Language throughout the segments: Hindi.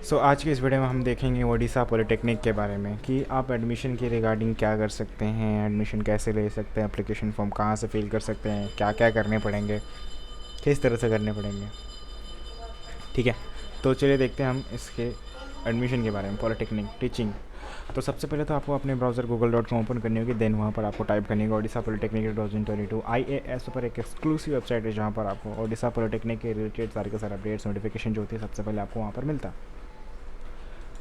आज की इस वीडियो में हम देखेंगे ओडिशा पॉलिटेक्निक के बारे में कि आप एडमिशन के रिगार्डिंग क्या कर सकते हैं, एडमिशन कैसे ले सकते हैं, एप्लीकेशन फॉर्म कहाँ से फिल कर सकते हैं, क्या क्या करने पड़ेंगे, किस तरह से करने पड़ेंगे। ठीक है, तो चलिए देखते हैं हम इसके एडमिशन के बारे में। पॉलिटेक्निक टीचिंग, तो सबसे पहले तो आपको अपने ब्राउज़र google.com ओपन करनी होगी। देन वहाँ पर आपको टाइप करनी होगी ओडिशा पॉलिटेक्निक 2022 IAS पर एक एक्सक्लूसिव वेबसाइट है जहाँ पर आपको ओडिशा पॉलिटेक्निक के रिलेटेड सारे के सारे अपडेट्स नोटिफिकेशन जो होती है सबसे पहले आपको वहाँ पर मिलता है।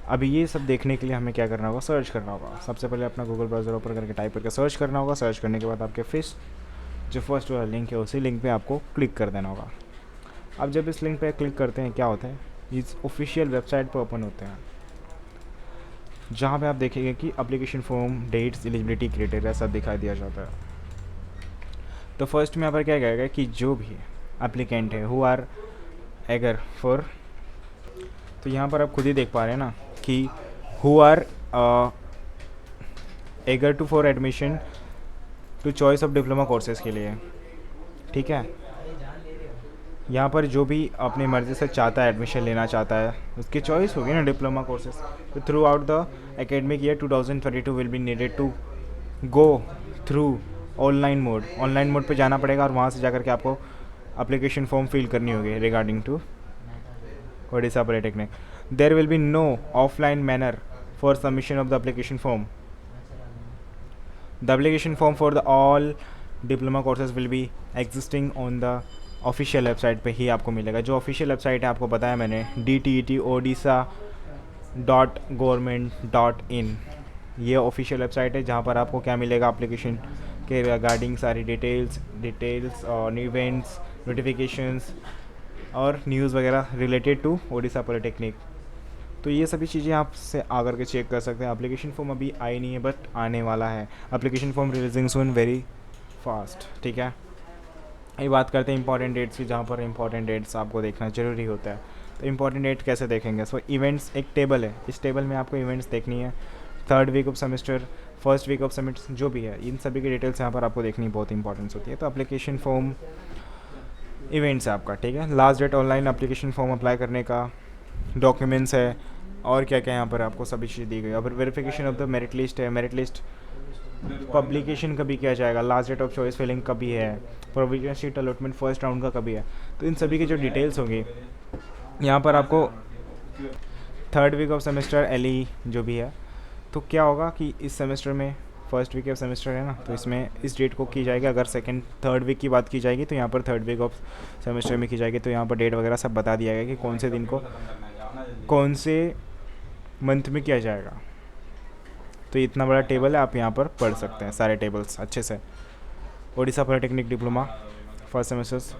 अभी ये सब देखने के लिए हमें क्या करना होगा, सर्च करना होगा। सबसे पहले अपना गूगल ब्राउज़र ओपन करके टाइप करके सर्च करना होगा। सर्च करने के बाद आपके जो फर्स्ट वाला लिंक है उसी लिंक पे आपको क्लिक कर देना होगा। अब जब इस लिंक पे क्लिक करते हैं क्या होता है, इस ऑफिशियल वेबसाइट पर ओपन होते हैं जहाँ पे आप देखेंगे कि application form, dates, eligibility criteria सब दिखाई दिया जाता है। तो फर्स्ट में यहाँ पर क्या कहेगा कि जो भी एप्लीकेंट है हु आर एगर फॉर, तो यहाँ पर आप खुद ही देख पा रहे हैं ना कि who are eager to for admission to choice of diploma courses के लिए। ठीक है, यहाँ पर जो भी अपनी मर्ज़ी से चाहता है एडमिशन लेना चाहता है उसकी चॉइस होगी ना डिप्लोमा कोर्सेज। तो throughout the academic year 2022 will be needed to go through online mode पे जाना पड़ेगा और वहाँ से जाकर के आपको एप्लीकेशन फॉर्म फिल करनी होगी regarding to Odisha polytechnic. There will be no offline manner for submission of the application form. The application form for the all diploma courses will be existing on the official website पे ही आपको मिलेगा। जो ऑफिशियल वेबसाइट है आपको बताया मैंने, DTET-odisha.government.in, ये ऑफिशियल वेबसाइट है जहाँ पर आपको क्या मिलेगा, एप्लीकेशन के रिगार्डिंग सारी डिटेल्स और इवेंट्स, नोटिफिकेशंस और न्यूज़ वगैरह रिलेटेड टू ओडिशा पॉलिटेक्निक। तो ये सभी चीज़ें आप से आकर के चेक कर सकते हैं। एप्लीकेशन फॉर्म अभी आई नहीं है बट आने वाला है। एप्लीकेशन फॉर्म रिलीजिंग सून वेरी फास्ट। ठीक है, ये बात करते हैं इंपॉर्टेंट डेट्स की, जहाँ पर इंपॉर्टेंट डेट्स आपको देखना ज़रूरी होता है। तो इंपॉर्टेंट डेट कैसे देखेंगे? सो इवेंट्स, एक टेबल है, इस टेबल में आपको इवेंट्स देखनी है। Third week of semester, first week of semester, जो भी है इन सभी की डिटेल्स यहाँ पर आपको देखनी बहुत इंपॉर्टेंस होती है। तो एप्लीकेशन फॉर्म इवेंट्स है आपका। ठीक है, last date online application form apply करने का, डॉक्यूमेंट्स है और क्या क्या यहाँ पर आपको सभी चीज़ दी गई। अब verification of the merit list है, मेरिट लिस्ट पब्लिकेशन कभी किया जाएगा, last date of choice filling कभी है, provision seat allotment first round का कभी है। तो इन सभी की जो डिटेल्स होंगी यहाँ पर आपको थर्ड वीक ऑफ सेमेस्टर एलई जो भी है, तो क्या होगा कि इस सेमेस्टर में फर्स्ट वीक ऑफ सेमेस्टर है ना, तो इसमें इस डेट को की जाएगी। अगर थर्ड वीक की बात की जाएगी तो यहाँ पर थर्ड वीक ऑफ सेमेस्टर में की जाएगी। तो यहाँ पर डेट वगैरह सब बता दिया गया कि कौन से दिन को कौन से मंथ में किया जाएगा। तो इतना बड़ा टेबल है, आप यहाँ पर पढ़ सकते हैं सारे टेबल्स अच्छे से। Odisha polytechnic diploma first semesters.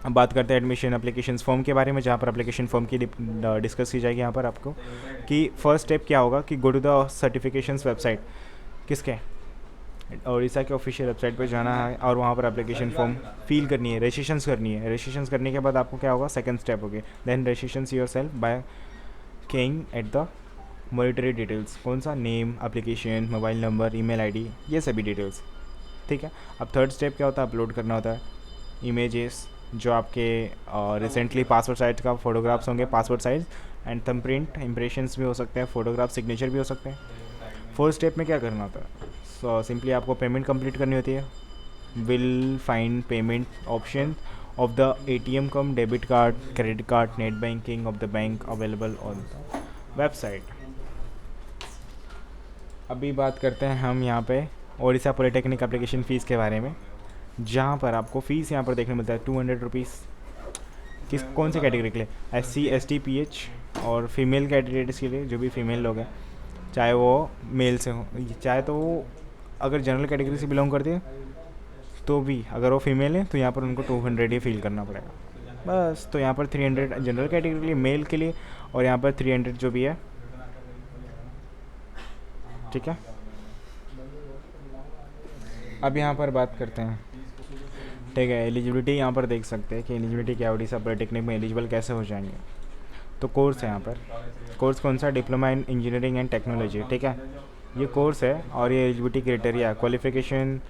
अब बात करते हैं एडमिशन एप्लीकेशन फॉर्म के बारे में, जहाँ पर एप्लीकेशन फॉर्म की डिस्कस की जाएगी यहाँ पर आपको कि फर्स्ट स्टेप क्या होगा कि go to the certifications website. किसके? ओडिशा के ऑफिशियल वेबसाइट पर जाना है और वहाँ पर एप्लीकेशन फॉर्म फिल करनी है, रजिस्ट्रेशंस करनी है। रजिस्ट्रेशंस करने के बाद आपको क्या होगा, सेकंड स्टेप होगी then registrations yourself by keying at the monetary details. कौन सा? Name, application, mobile number, email ID, ये सभी डिटेल्स। ठीक है, अब थर्ड स्टेप क्या होता है, अपलोड करना होता है इमेजेस जो आपके रिसेंटली पासपोर्ट साइज का फोटोग्राफ्स होंगे, passport size and thumbprint, impressions भी हो सकते हैं, फोटोग्राफ, सिग्नेचर भी हो सकते हैं। फोर्थ स्टेप में क्या करना होता है, सो सिंपली आपको पेमेंट कंप्लीट करनी होती है। Will find payment option of the ATM come debit card, credit card, net banking of the bank available on the website. अभी बात करते हैं हम यहाँ पे ओडिशा पॉलिटेक्निक एप्लीकेशन फ़ीस के बारे में, जहाँ पर आपको फ़ीस यहाँ पर देखने मिलता है 200 रुपीज़। कौन से कैटेगरी के लिए? SC ST PH और फीमेल कैंडिडेट्स के लिए, जो भी फीमेल लोग हैं, चाहे वो मेल से हो, चाहे तो वो अगर जनरल कैटेगरी से बिलोंग करती है तो भी, अगर वो फीमेल है तो यहाँ पर उनको 200 ही फिल करना पड़ेगा बस। तो यहाँ पर 300 जनरल कैटेगरी के लिए, मेल के लिए, और यहाँ पर 300 जो भी है। ठीक है, अब यहाँ पर बात करते हैं। ठीक है, एलिजिबिलिटी यहाँ पर देख सकते हैं कि एलिजिबिलिटी क्या है, ओडिशा पॉलिटेक्निक में एलिजिबल कैसे हो जाएंगे। तो कोर्स है यहाँ पर, कोर्स कौन सा? Diploma in engineering and technology. ठीक है, ये कोर्स है और ये एलिजिबिलिटी क्राइटेरिया, क्वालिफिकेशन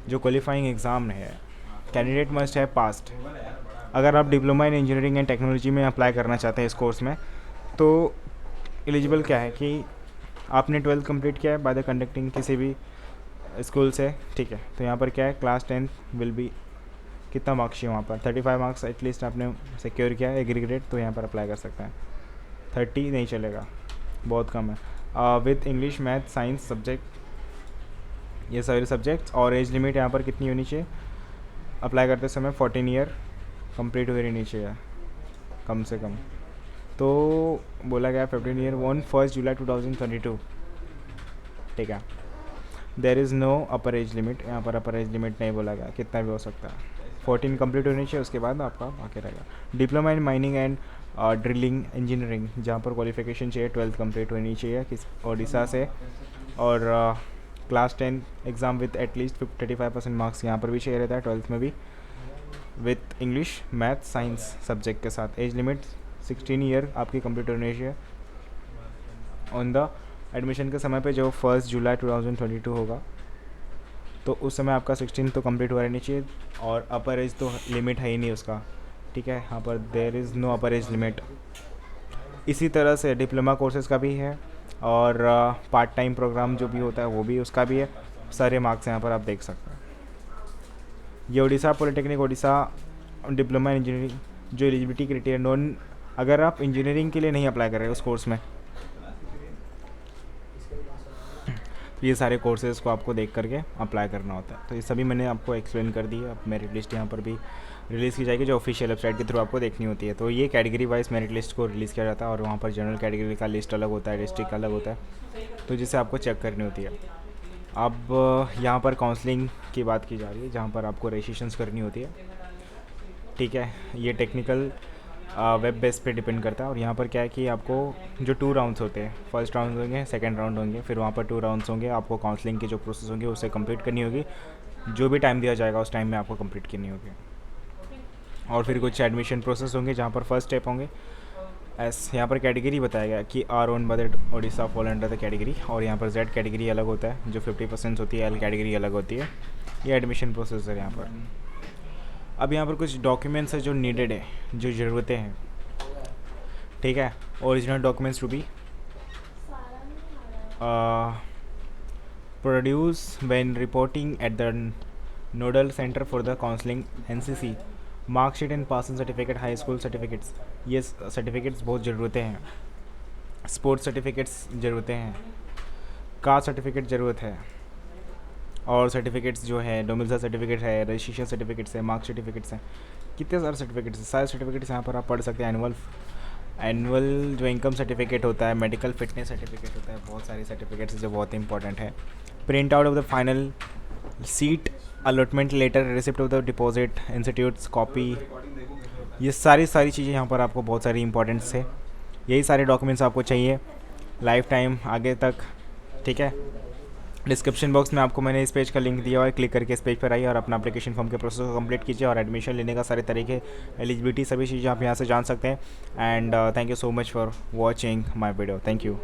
जो क्वालिफाइंग एग्ज़ाम है, कैंडिडेट मस्ट है पास्ट। अगर आप diploma in engineering and technology में अप्लाई करना चाहते हैं इस कोर्स में, तो एलिजिबल क्या है कि आपने 12th कंप्लीट किया है बाय द कंडक्टिंग किसी भी स्कूल से, ठीक है। तो यहाँ पर क्या है, क्लास 10 विल बी, कितना मार्क्स चाहिए वहाँ पर, 35 मार्क्स एटलीस्ट आपने सिक्योर किया है एग्रीगेट, तो यहाँ पर अप्लाई कर सकते हैं। 30 नहीं चलेगा, बहुत कम है। With English math science subject, ये सारे सब्जेक्ट्स। और एज लिमिट यहाँ पर कितनी होनी चाहिए अप्लाई करते समय, 14 ईयर कंप्लीट हुई रहनी चाहिए कम से कम। तो बोला गया 15 ईयर ऑन 1 जुलाई 2022, ठीक है। There is no upper age limit, यहाँ पर अपर एज लिमिट नहीं बोला गया, कितना भी हो सकता है। 14 कंप्लीट होनी चाहिए, उसके बाद आपका बाकी रहेगा। Diploma in mining and drilling engineering, जहाँ पर क्वालिफिकेशन चाहिए 12th कंप्लीट होनी चाहिए किस ओडिशा से, और class 10 exam with at least 35% marks यहाँ पर भी चाहिए रहता है, 12th में भी, with English math science subject के साथ। एज लिमिट 16 ईयर आपकी कंप्लीट होनी चाहिए। ऑन द एडमिशन के समय पे जो 1 जुलाई 2022 होगा, तो उस समय आपका 16 तो कंप्लीट हुआ रहनी चाहिए, और अपर एज तो लिमिट है ही नहीं उसका, ठीक है। यहाँ पर there is no upper age limit. इसी तरह से डिप्लोमा कोर्सेज़ का भी है, और पार्ट टाइम प्रोग्राम जो भी होता है वो भी, उसका भी है। सारे मार्क्स यहाँ पर आप देख सकते हैं। ये Orissa polytechnic Orissa diploma engineering जो एलिजिबिलिटी क्राइटेरिया नॉन, अगर आप इंजीनियरिंग के लिए नहीं अप्लाई कर रहे उस कोर्स में, तो ये सारे कोर्सेज़ को आपको देख करके अप्लाई करना होता है। तो ये सभी मैंने आपको एक्सप्लेन कर दी है। अब मेरिट लिस्ट यहाँ पर भी रिलीज़ की जाएगी, जो ऑफिशियल वेबसाइट के थ्रू आपको देखनी होती है। तो ये कैटेगरी वाइज मेरिट लिस्ट को रिलीज़ किया जाता है, और वहाँ पर जनरल कैटेगरी का लिस्ट अलग होता है, डिस्ट्रिक्ट अलग होता है, तो जिसे आपको चेक करनी होती है। अब यहाँ पर काउंसलिंग की बात की जा रही है, जहाँ पर आपको रजिस्ट्रेशंस करनी होती है, ठीक है। ये टेक्निकल वेब बेस पे डिपेंड करता है। और यहाँ पर क्या है कि आपको जो 2 राउंड्स होते हैं, फर्स्ट राउंड होंगे, सेकंड राउंड होंगे, फिर वहाँ पर 2 राउंड्स होंगे। आपको काउंसलिंग की जो प्रोसेस होंगे उसे कंप्लीट करनी होगी, जो भी टाइम दिया जाएगा उस टाइम में आपको कंप्लीट करनी होगी। और फिर कुछ एडमिशन प्रोसेस होंगे, जहाँ पर फर्स्ट स्टेप होंगे यहाँ पर कैटेगरी बताया गया कि our own by the Odisha fall under the category, और यहाँ पर जेड कैटेगरी अलग होता है जो 50% होती है, एल कैटेगरी अलग होती है। ये एडमिशन प्रोसेस है यहाँ पर। अब यहाँ पर कुछ डॉक्यूमेंट्स है जो नीडेड है, जो ज़रूरतें हैं, ठीक है। Original documents to be produce when reporting at the nodal centre for the counselling, NCC, marksheet and passing certificate, high school certificates, ये सर्टिफिकेट्स बहुत ज़रूरतें हैं। स्पोर्ट्स सर्टिफिकेट्स ज़रूरतें हैं, कास्ट सर्टिफिकेट ज़रूरत है, और सर्टिफिकेट्स जो है डोमिसाइल सर्टिफिकेट है, रजिस्ट्रेशन सर्टिफिकेट्स है, मार्क्स सर्टिफिकेट्स हैं, कितने सारे सर्टिफिकेट्स हैं। सारे सर्टिफिकेट्स यहाँ पर आप पढ़ सकते हैं। एनुअल जो इनकम सर्टिफिकेट होता है, मेडिकल फिटनेस सर्टिफिकेट होता है, बहुत सारी सर्टिफिकेट्स जो बहुत इंपॉर्टेंट है। Print out of the final seat allotment letter, receipt of the deposit institutes copy, ये सारी चीज़ें यहाँ पर आपको बहुत सारी इंपॉर्टेंट्स है। यही सारे डॉक्यूमेंट्स आपको चाहिए लाइफ टाइम आगे तक, ठीक है। डिस्क्रिप्शन बॉक्स में आपको मैंने इस पेज का लिंक दिया हुआ है, क्लिक करके इस पेज पर आइए और अपना एप्लीकेशन फॉर्म के प्रोसेस को कंप्लीट कीजिए, और एडमिशन लेने का सारे तरीके, एलिजिबिलिटी, सभी चीज़ें आप यहाँ से जान सकते हैं। And thank you so much for watching my video. Thank you.